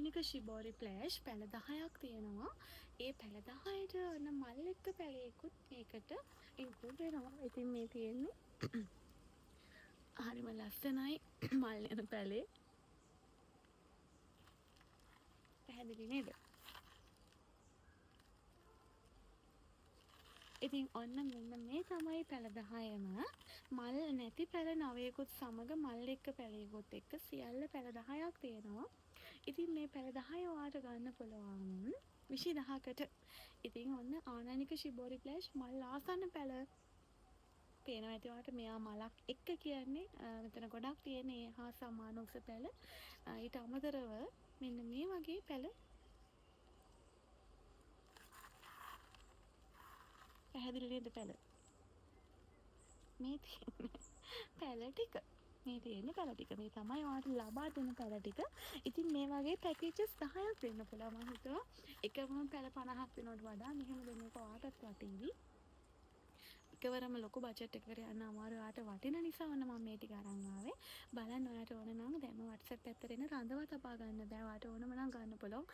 ආනයනික ශිබෝරි ප්ලෑෂ් පැළ 10ක් තියෙනවා. ඒ පැළ 10ට ඔන්න මල් එක්ක පැළයකුත් මේකට ඉන්ක්ලූඩ් වෙනවා. ඉතින් මේ තියෙන්නේ හරිම ලස්සනයි මල් යන පැළේ. පැහැදිලි නේද? ඉතින් ඔන්න මෙන්න මේ තමයි පැළ 10ම. මල් නැති පැළ 9කුත් සමග මල් එක්ක පැළයකුත් එක්ක සියල්ල පැළ 10ක් තියෙනවා. ඉතින් මේ පැළ 10 ඔයාලට ගන්න පුළුවන් 20000කට. ඉතින් ඔන්න ආනයනික ශිබෝරි ප්ලෑෂ් මල් ආසන්න පැළ පේනවා ඇති ඔයාලට. මෙයා මලක් එක්ක කියන්නේ මෙතන ගොඩක් තියෙන ඒ හා සමාන උස පැළ. ඊට අමතරව මෙන්න මේ වගේ පැළ පැහැදිලි නේද පැළ? මේ තියෙන්නේ පැළ ටික. මේ තියෙන්නේ පැළ ටික. මේ තමයි ඔයාලට ලබා දෙන පැළ ටික. ඉතින් මේ වගේ පැකේජස් 10ක් දෙන්න පුළුවන්. මම හිතුවා එකම පැළ 50ක් දෙනවට වඩා මෙහෙම දෙන එක ඔයාටත් වටීවි. එකවරම ලොකු බජට් එකකට යන්න අමාරු ඔයාට වටින නිසා ඔන්න මම මේ ටික අරන් ආවේ. බලන්න ඔයාට ඕන නම් දැන්ම WhatsApp පැත්තට එන රඳවා තබා ගන්න බෑ. ඔයාට ඕනම නම් ගන්න පුළුවන්.